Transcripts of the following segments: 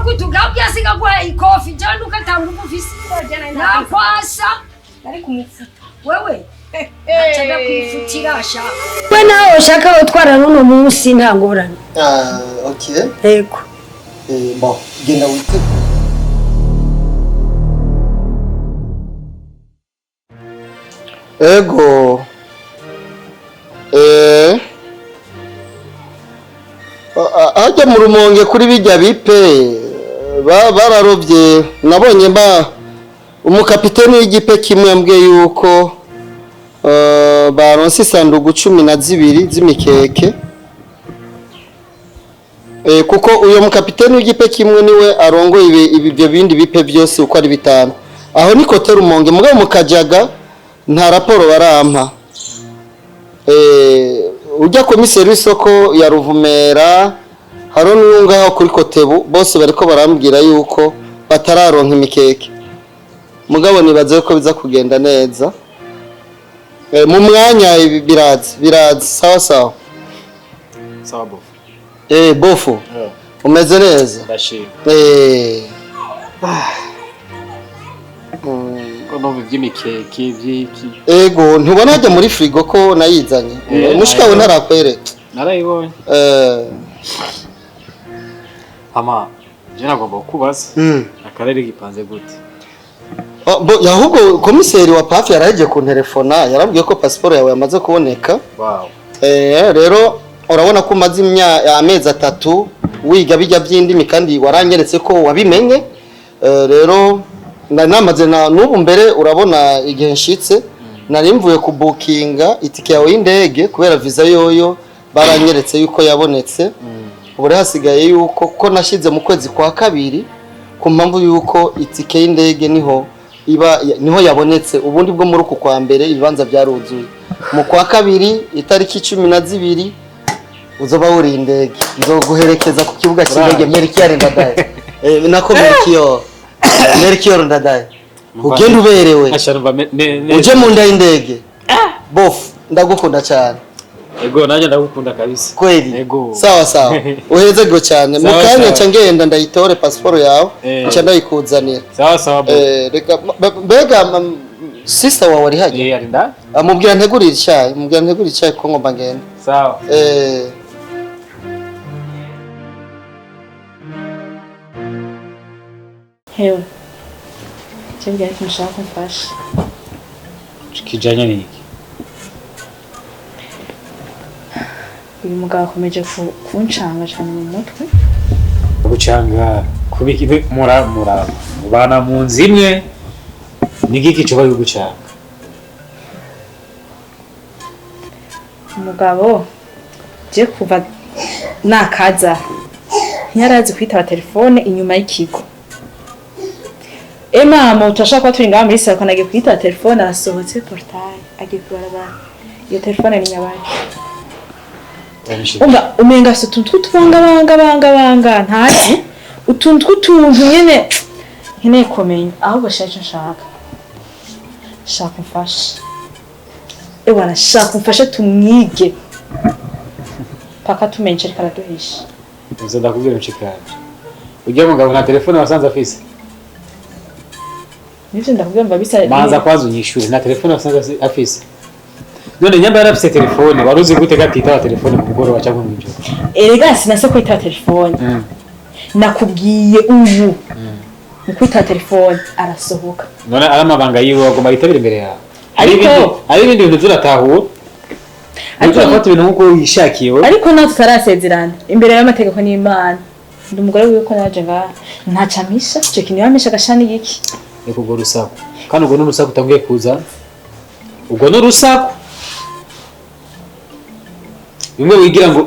kutugabya singaguha ikofi jana ukatanga umufisi nakwasa ari kumufuta wewe achaga kwifutira sha we nawe ushaka utwara runo munsi nta ngorane okay yego bon genda wite ego ajya mu Rumonge kuri bijya bipe bararovye nabonye umukapiteni w'igipe kimwe yambwiye yuko baronse isanduku 12 z'imikeke kuko uyo mukapiteni w'igipe kimwe niwe arongoye ibyo bindi bipe byose uko ari bitanu aho ni kote Rumonge mugabo mukajaga nta raporo barampa ujya komiseri w'isoko ya Ruvumera haro n'ungaho kuri Kotebu bose bariko barambwira yuko batararonka imikeke mugabo nibaze ko biza kugenda neza mu mwanya birazi sawa sawa bofu bofu umeze neza ndashima no by'imikeke by'iki ego ntubona hajya muri frigo ko nayizanye mushika we narakwere narayibonye ama je nagomba kubaza akarere gipanze gute yahubwo komiseri wa PAF yaraje ku telefona yarambwiye ko passport yawe yamaze kuboneka wow rero urabona ko umaze amezi 3 wiga bijya by'indimi kandi waranyeretse ko wabimenye rero namaze n'ubu mbere urabona igihe nshitse nari mvuye ku bookinga itike yawe y'indege kubera visa yoyo baranyeretse yuko yabonetse ubure hasigaye yuko ko nashize mu kwezi kwa kabiri ku mpamvu yuko itike y'indege niho yabonetse ubundi bwo muri uku kwa mbere ibibanza byaruzuye mu kwa kabiri itariki 12 uzoba uri indege nzoguherekeza ku kibuga cy'indege Melchior Ndadaye nako Melchior Ndadaye ugenda uberewe uje mu nda y'indege bof ndagukunda cyane ego nanjye ndagukunda kabisa kweli sawa uhezego cyane mukanya ca ngenda ndayitore passport yawe nca ndayikuzanira sawa reka bega sister wawe ari haje ari nda amubwira ntegurira icyayi ko ngomba ngenda sawa hewe cyangwa ari kumshaka kumfasha kijanye niki uyu mugabo akomeje kuncanga cyane mu mutwe gucanga kubiki mubana mu nzu imwe nigiki cyo bari gucanga umugabo je kuva nakaza ntiyarazi kwitaba telefone inyuma y'ikigo mama utashaka turi ngaha muri sako nagiye kwitaba telefone arasohotse portail agiye kubarabara iyo telefone ni nyabaye umenga se utuntu tw'utubanga ntazi utuntu tw'utuntu nyene nkeneye kumenya ahubwo nshaka mfashe nashaka mfashe tumwige paka tumenye ariko araduhisha nzo ndakubwira nshikanje ujya mugabo na telefone wasanze afise nivyo ndakubwira mba bisa manza kwazo nyishuri na telefone wasanze afise none nyamba yarafise telefone waruzi gute gatita telefone mu bugoro wacha mu njoro erega sinase kwita telefone nakubwiye ubu kwita telefone arasohoka none aramabanga yiwe agomba yitabira imbere yawe ari ibindi bintu zuratahura ariko afata ibintu nkuko yishakiye ariko natwe tutarasezerana imbere y'amategeko n'Imana ndi umugore wiwe ko naje ngaha ntacamisha cyo kintu yamisha gashani yiki niko go rusaku kandi ugo n'urusaku utangiye kuza ugo n'urusaku bimwe wigira ngo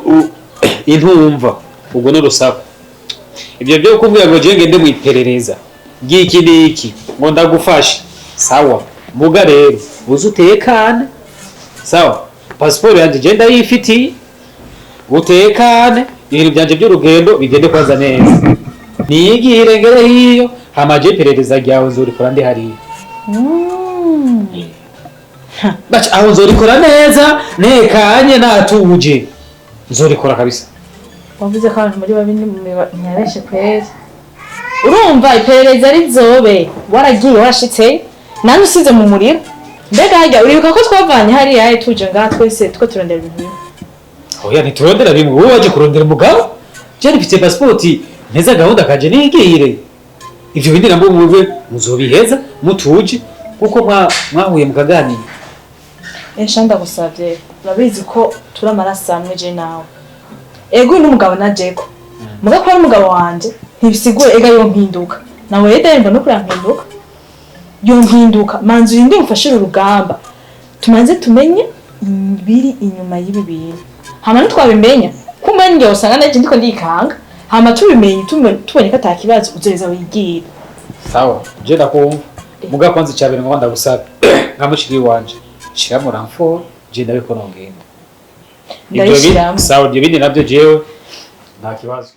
intumva ugo n'urusaku ibyo byo kumbwira ngo je ngende mu iperereza giki niki ngo ndagufashe sawa muga rero uzutekane sawa passport yanje je ndayifiti utekane ibintu byanje by'urugendo bigende kwanza neza nigire ngere hiyo hamaje perereza ryawe nzorikora ndi hari bacha aho nzorikora neza nekanye natuje nzorikora kabisa wavuze ko abantu muri babini nyareshe kweza urumva iperereza rizobe waragiye washitse nani usize mu muriro mbega hajya uribuka ko twavanye hariya hari tuje ngaha twese two turondera ibintu bimwe oya ntiturondera bimwe wowe waje kurondera umugabo je nifite passport neza gahunda kaje nigire ivyo bindi nabwo muve muzobiheza mutuje kuko mwahuye mukaganira Esha ndagusavye urabizi ko turi amaraso amwe je nawe ego n'umugabo na Jeko muga ko ari umugabo wanje ntibisiguye ega yo mpinduka nawe yedemba no kuyampinduka yo mpinduka manzu yindi mfashira urugamba tumanze tumenye ibiri inyuma y'ibi bintu hama ntitwabimenya kumbe ngiye usanga naje ndiko ndikanga hama tubimenye tubonye ko atakibazo uzereza wigira sawa je ndakumva muga kwanza cyabere ngo ndagusaba ngamushiri wanje shiramo ramfo je ndabiko nongenda ndayishiramo sawa ibyo bindi nabyo jewe nta kibazo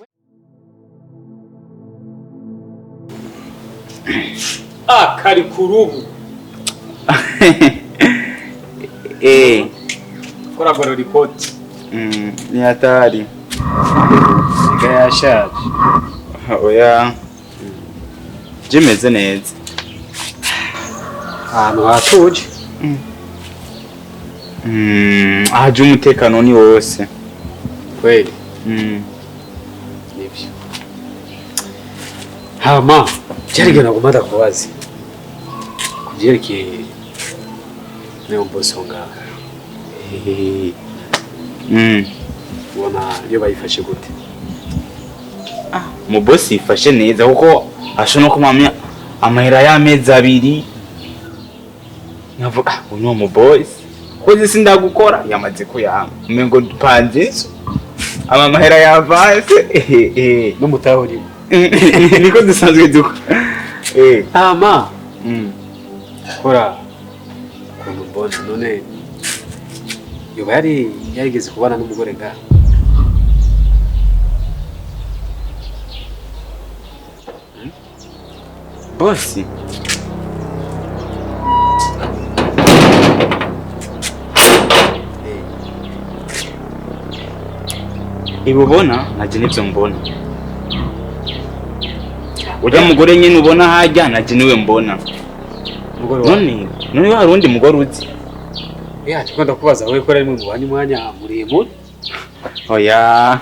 kari kurubu kora goro report ni hatari siga yashaje oya jimeze neza ahantu hatuje ahaje umutekano ni wose kweli nibyo hama cyarigena nagomba ndakubaza kubyerekeye Neo Bosonga ubona iyo bayifashe gute mu boss yifashe neza kuko ashobora no kumamya amahera y'amezi 2 nkavuga uno mu boss koze sindagukora yamaze kuyama umengo dupanze amahera yavase n'umutahuri niko dusanzwe duko hama kora kuntu mbona none yoba yarigeze kubana n'umugore ga boss ibubona naje nivyo mbona ujya mugore nyine ubona hajya naje niwe mbona none hari undi mugore uzi ariko ndakubaza wowe ko ari mu banyu mwanya muremure oya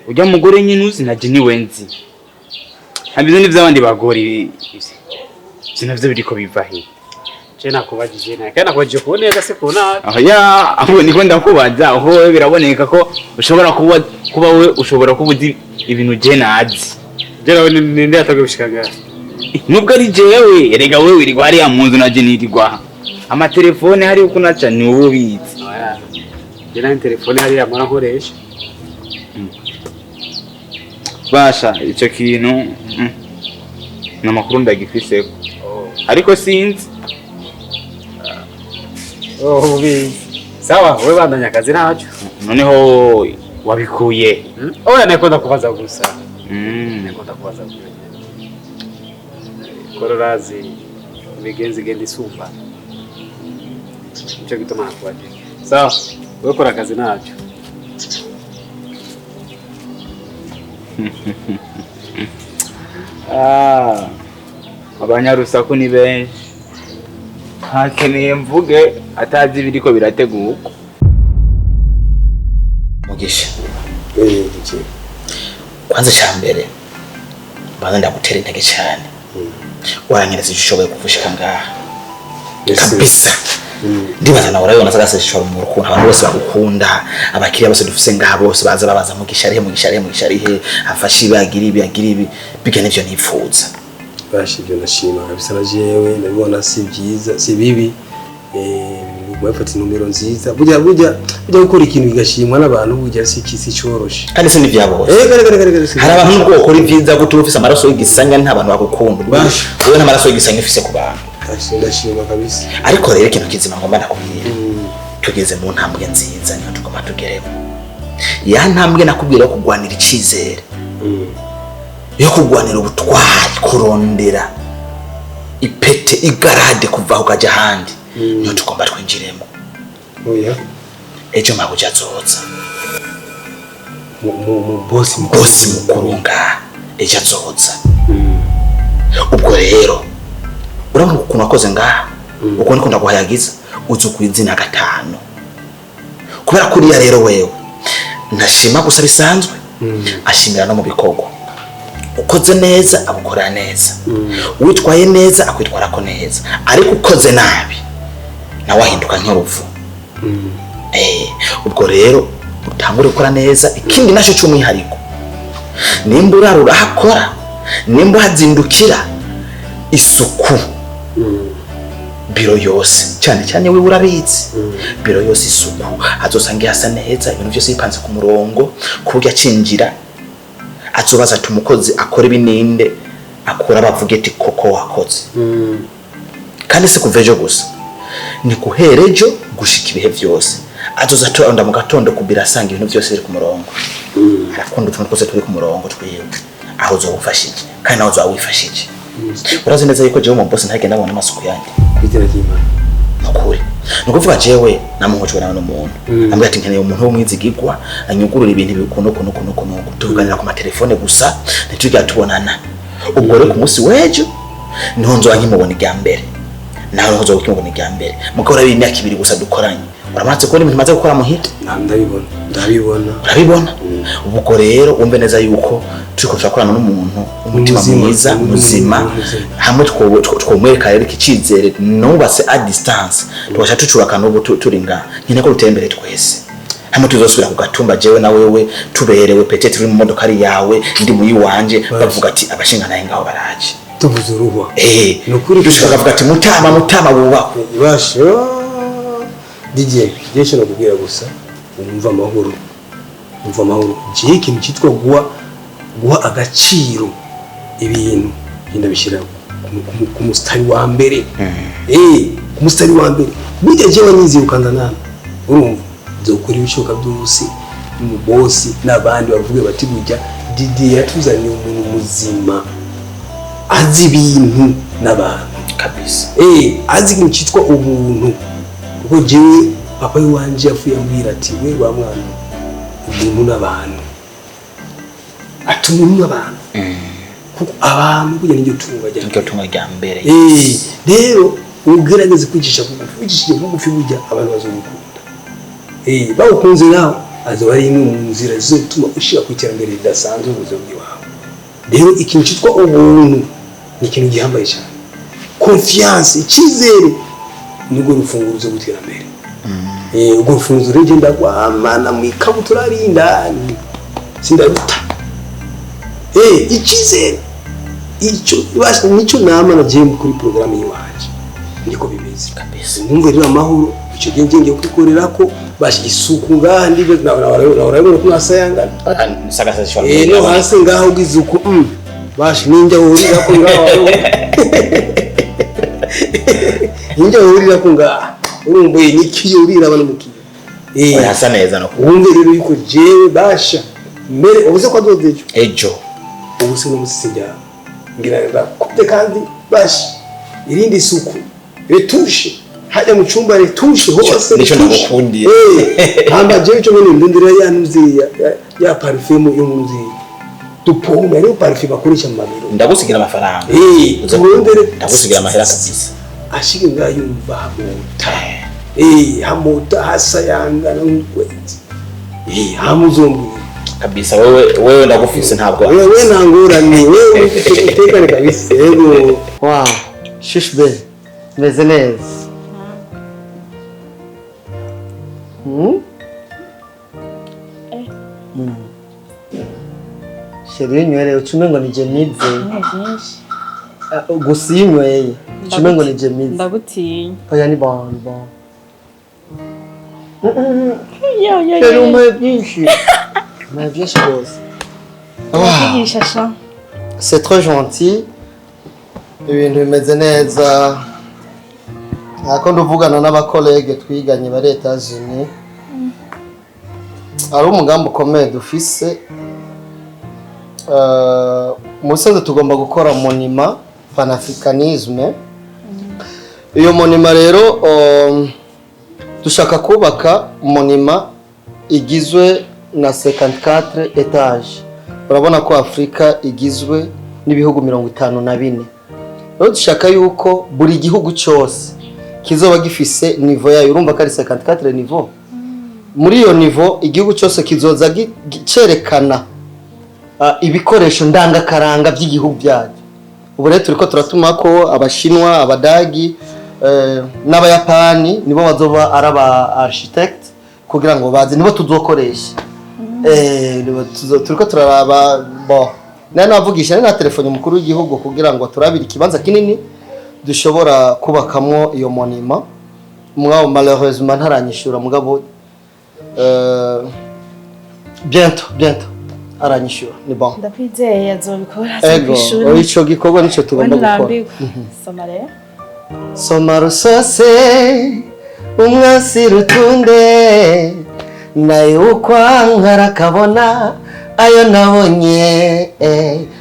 ujya mugore nyine uzi naje niwe nzi abizo ni by'abandi bagore sinavyo biriko biva he je nakubajije naye kandi nakubajije ko neza se ko na oya aho niko ndakubaza aho wewe biraboneka ko ushobora kuba we ushobora kubuzi ibintu je nazi je nawe ninde yataga gushikaga nubwo ari jewe erega wewe iri gwari ya munzu naje nirirwa ama telefone hari uko naca ni wowe bizi oya je na telefone hari amara nkoresha basha icyo kintu namakuru ndagifiseko ariko sinzi ubizi sawa wewe bandanya akazi ntacyo noneho wabikuye oya nako ndakubaza gusa nako ndakubaza gusa kororazi imigenzi igenda isumba nicyo gituma nakubajije sawa wewe kora akazi ntacyo abanyarusaku ni benshi hakeneye mvuge atazi biriko birateguka mugisha kwanza cyambere bana ndagutera intege cyane waranyereza ushoboye kuvushika ngaha kabisa ndibaza nawe urabona sagase shoro mu rukundo abantu bose bagukunda abakiriya bose dufise ngaha bose baza babaza mugisha arihe afashe ibi bigene ivyo nifuza bashibyo ndashima kabisa na jewe ndabona si byiza si bibi mwafata inumero nziza burya gukora ikintu bigashimwa n'abantu burya si kisi coroshe kandi se n'ivyabose hari abantu n'ubwo ukora ivyiza gutuma ufise amaraso y'igisanya nta bantu bagukunda wewe n'amaraso y'igisanya ufise ku bantu ndashima kabisa ariko rero ikintu kizima ngomba nakubwira tugeze mu ntambwe nziza niyo tugomba tugeremo ya ntambwe nakubwira kugwanira icizere yo kugwanira ubutwari kurondera ipete igarade kuva ukaja handi niyo tugomba twinjiremo oya ejo mabuja zoza mu boss mukurunga ejo azoza. Ubwo rero urabona ukuntu wakoze ngaha uko niko ndaguhayagiza uzu kwizina 5 kubera kuriya rero wewe ntashima gusa bisanzwe ashimira no mu bikorwa ukoze neza abukora neza witwaye neza akwitwara ko neza ariko ukoze nabi nawe ahinduka nk'uruvu ubwo rero utangure gukora neza ikindi naco cy'umwihariko nimba urarura hakora nimba hazindukira isuku biro yose cyane we urabizi biro yose isuku azosanga hasa neza ibintu byose bipanze ku murongo kuburyo acinjira azobaza ati umukozi akora ibininde akora bavuge ati koko wakoze kandi se kuvejo gusa ni kuherejo gushika ibihe byose azoza tonda mu gatondo kubira asanga ibintu byose biri ku murongo arakunda utuntu twose turi ku murongo twiwe aho zo gufashije kandi naho zo wifashije urazi neza yuko jewe mu boss ntagenda abona amasuku yanjye kwitera cy'Imana nokuri nukuvuga jewe namuhujwe nawe n'umuntu ambwira ati nkeneye umuntu wo mwizigirwa anyugurura ibintu bikuno tuganira ku matelefone gusa ntitujya tubonana ubwo rero ku munsi wejo niho nzo nkimubona ijya mbere nawe niho nzo ukimubona ijya mbere mukora imyaka 2 gusa dukoranye uramatse ko ibintu maze gukora muhita urabibona ubwo rero umbe neza yuko turiko turakorana n'umuntu umutima mwiza muzima hamwe twomwereka rero ikicizere nubase a distance twasha tucuraka n'ubu turinga nyine ko rutembere twese hamwe tuzosubira kugatumba jewe na wewe tuberewe petete uri mu modoka ari yawe ndi muyi wanje bavuga ati abashinga naye ngaho baraje tuvuze uruhwa nukuri dushaka bavuga ati mutama bubako ibasho DJ jesho nakubwira gusa umva amahoro jiki mchitwa guha agaciro ibintu inda bishira ku mustari wa mbere ku mustari wa mbere burya jewe nyizi ukanda nana urumva nzokuri bishoka byose mu boss nabandi bavuge bati burya DJ yatuzaniye umuntu muzima azi ibintu n'abantu kabisa azi ikintu cyitwa ubuntu kuko jewe papa wanje yafuye ambwira ati we wa mwana umuntu n'abantu atumwe n'abantu kuko abantu kujya n'iryo tunga rya mbere rero ugerageze kwicisha bugufi burya abantu bazogukunda bawukunze nawe azo ari mu nzira zizotuma ushira ku iterambere ridasanzwe mu buzima bwawe rero ikintu cyitwa ubuntu ni ikintu gihambaye cyane confiance icyizere nibwo rufunguzo rw'iterambere ubwo rufunguzo rero genda kwamana mu ikabutura rindani sindaruta icyizere icyo basha nicyo nama nagiye kuri programme yiwaje ndiko bimeze kabisa numva rero amahoro icyo ngiye kwikorera ko bashi isuku ngaha ndibe urabona ko asayanga sagasa no hasi ngaho gizuku bashi ninjya urira ko ngaho ninjya urira ko ngaho urumva nikiyo urira abantu mukiyo hasa neza no wumve rero yuko jewe basha mbere ubuze ko adodejo ejo ubuse no musijya ngira kubye kandi bashi irindi suku retushe hajya mu cyumba retushe hose nico nagukundiye hamba jewe cyo ngene ndindira yanuzi ya parfum yo munzi tupome rero parfum bakoresha mu mabiro ndagusigira amafaranga ndagusigira amahera kabisa ashige ngayumva hamuta hamuta hasayanga n'ukwezi hamuzombi kabisa wewe ndagufise ntabwo wewe nangurani wewe utekane kabisa yego wow shishbe meze neza sheri nywele ucumengo ni jemize gusinyweye ucumengo ni jemize ndagutinya oya ni bon yo sheri umaye byinshi umaye byinshi rwose c'est trop gentil ibintu bimeze neza nako nduvugana n'abakolege twiganye bari Etats-Unis ari umugambi ukomeye dufise musanze tugomba gukora monima panafricanisme iyo monima rero dushaka kubaka monima igizwe na 54 etage urabona ko Afrika igizwe n'ibihugu 54. Rero dushaka yuko buri gihugu cyose kizoba gifise niveau yayo, urumva ko ari 54 niveau. Muri iyo niveau igihugu cyose kizoza cerekana ibikoresho ndangakaranga by'igihugu byayo. Ubu rero turiko turatuma ko Abashinwa, Abadagi n'Abayapani nibo bazoba araba architect kugira ngo baze nibo tuzokoresha. Turiko turaraba bo navugisha na telefone mukuru w'igihugu kugira ngo turabire ikibanza kinini dushobora kubakamwo iyo monima. Mugabo malheureusement ntaranyishura, mugabo bientôt aranyishura. Ni bon, ndakwizeye azobikora ego ico gikorwa nico tugomba gukora. Soma rusose umwasi rutunde naye ukwankara kabona ayo nabonye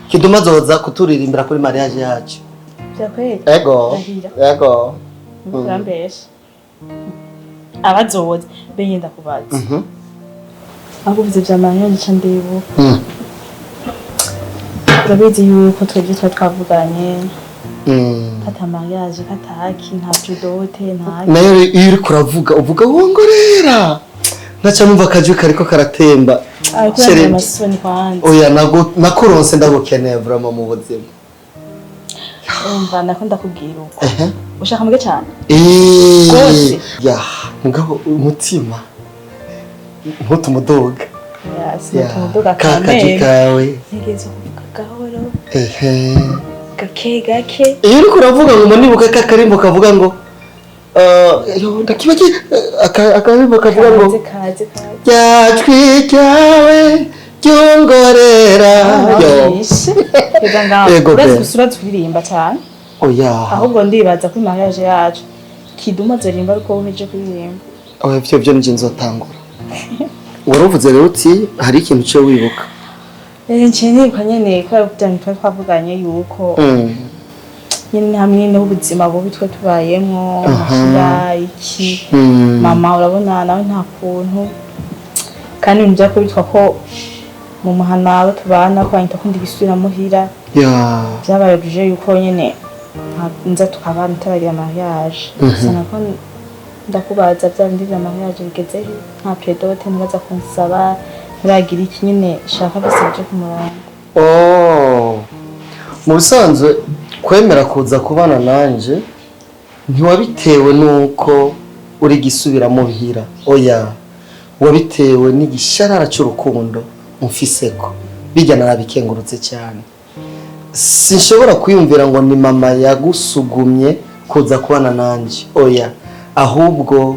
Kiduma zoza kuturirimbira kuri mariage yacu. Ego Murambesha abazoza benyenda kubaza avuze vya mariage ca ndebo urabizi yuko twebwe twavuganye kata mariage kataki nta judote ntaki nayo iyo uri kuravuga uvuga wongorera naca numva akaje kariko karatemba oya nakuronse ndagukeneye vraiment mu buzima. Umva nakunda kubwira uko ushaka muge cyane gose ya ngabo umutima ntutumudoga tumudoga kakaje kawe nigeze kuvuga gahoro gake iyo uri kuravuga ngo nibuka kakarimbo kavuga ngo ndakibaki akarimbo kavuga ngo yajwi ryawe ryongorera urazi gusura turirimba cyane oya ahubwo ndibaza ko mariage yacu Kiduma zorimba ariko uheje kuririmba oya byo nje nzotangura. Waruvuze rero uti hari ikintu cyo wibuka nchini kwa nyene kwa kutanga twavuganye yuko nyine hamwe n'ubuzima bubi twe tubayemo ya iki mama urabona nawe nta kuntu kandi njya ko bitwa ko mu muhana abo tubana ko anyita kundi gisubira muhira byabaye bije yuko nyene nza tukabana taragira mariage sana ko ndakubaza bya bindi bya mariage bigeze nta predote ntibaza kunsaba ntiragira iki nyine shaka bisabye ku murongo. Mu bisanzwe kwemera kuza kubana nanje ntiwabitewe nuko uri gisubira muhira, oya wabitewe n'igisharara cy'urukundo umfiseko bijya narabikengurutse cyane. Sinshobora kwiyumvira ngo ni mama yagusugumye kuza kubana nanje, oya ahubwo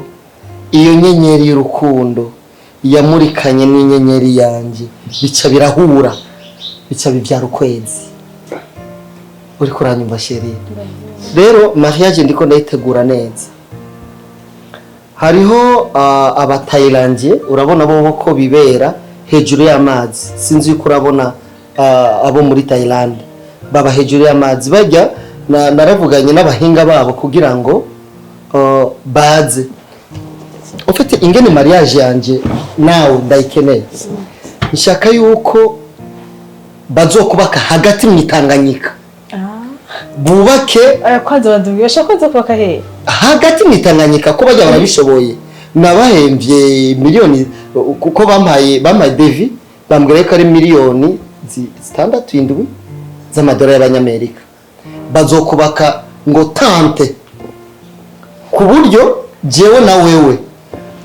iyo nyenyeri y'urukundo yamurikanye n'inyenyeri yanjye bica birahura bica bibyara ukwezi. Uri kuranyumva sheri? Rero mariage ndiko ndayitegura neza. Hariho abatailandie urabona bo ko bibera hejuru y'amazi, sinzi yuko urabona abo muri Thailand baba hejuru y'amazi bajya naravuganye n'abahinga babo kugira ngo baze ufite ingene mariage yanje nawe ndayikeneye. Nshaka yuko bazokubaka hagati mu Tanganyika bubake kwanza badubisha kwanza kubaka he hagati mu Tanganyika ko bajya barabishoboye nabahemvye miliyoni kuko bampaye devi bambwira ko ari miliyoni 6-7 z'amadolari y'abanyamerika. Bazokubaka ngo tante ku buryo jewe na wewe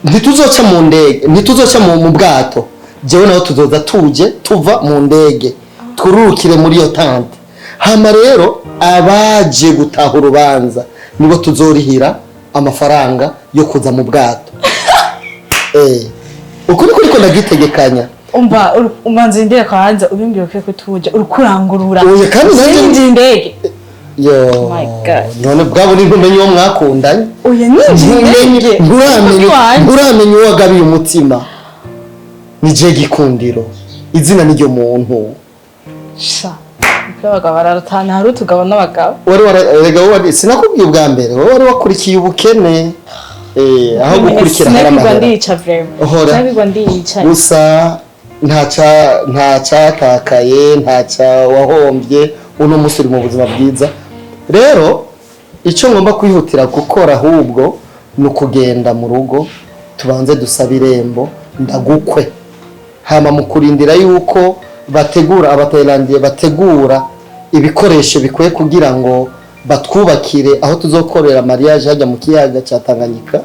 ntituzoca mu ndege ntituzoca mu bwato, jewe nawe tuzoza tuje tuva mu ndege turukire muri yo tante. Hama rero abaje gutaha urubanza nibo tuzorihira amafaranga yo kuza mu bwato. Uko niko ndagitegekanya. Umva umanze ndeye kwanza ubimbye ko tuje urukurangurura. Oya kandi nanje ndege. Yo. Oh my god. None bwabo ni ntumenye uwo mwakundanye. Oya ninjye. Nturamenye uwagabiye umutima. Nije gikundiro. Izina niryo muntu. Sha. Abagabo bararutana hari utugabo n'abagabo. Wari sinakubwiye ubwa mbere wari wakurikiye ubukene aho gukurikira haramahera. Sinabigwa ndica vrema. Gusa nta cyatakaye nta wahombye uno munsi uri mu buzima bwiza. Rero icyo ngomba kwihutira gukora ahubwo ni ukugenda mu rugo tubanze dusaba irembo ndagukwe, hama mu kurindira yuko bategura abatayilandi bategura ibikoresho bikwiye kugira ngo batwubakire aho tuzokorera mariage hajya mu kiyaga cya Tanganyika.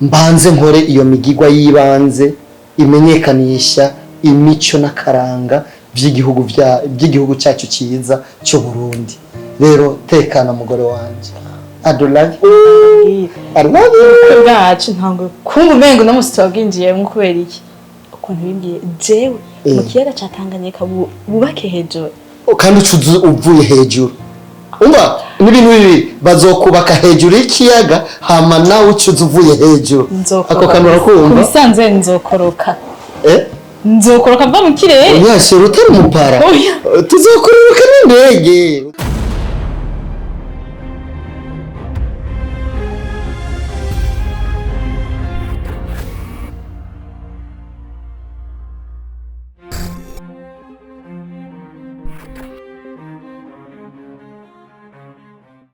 Mbanze nkore iyo migigwa yibanze imenyekanisha imico n'akaranga by'igihugu cyacu cyiza cyo Burundi. Rero tekana mugore wanje. Adolage bwacu ntabwo kumva umengo no musitwabwinjiyemo kubera iki ukuntu bimbwiye jewe mu kiyaga cya Tanganyika bubake hejuru kandi uvuye hejuru. Umva n'ibintu bibi bazokubaka hejuru y'ikiyaga hama nawe ucuze uvuye hejuru. Ako kantu urakumva? Kubisanzwe nzokoroka. Nzokoroka mva mu kirere. Unyashyira utari umupara. Tuzokoroka n'indege.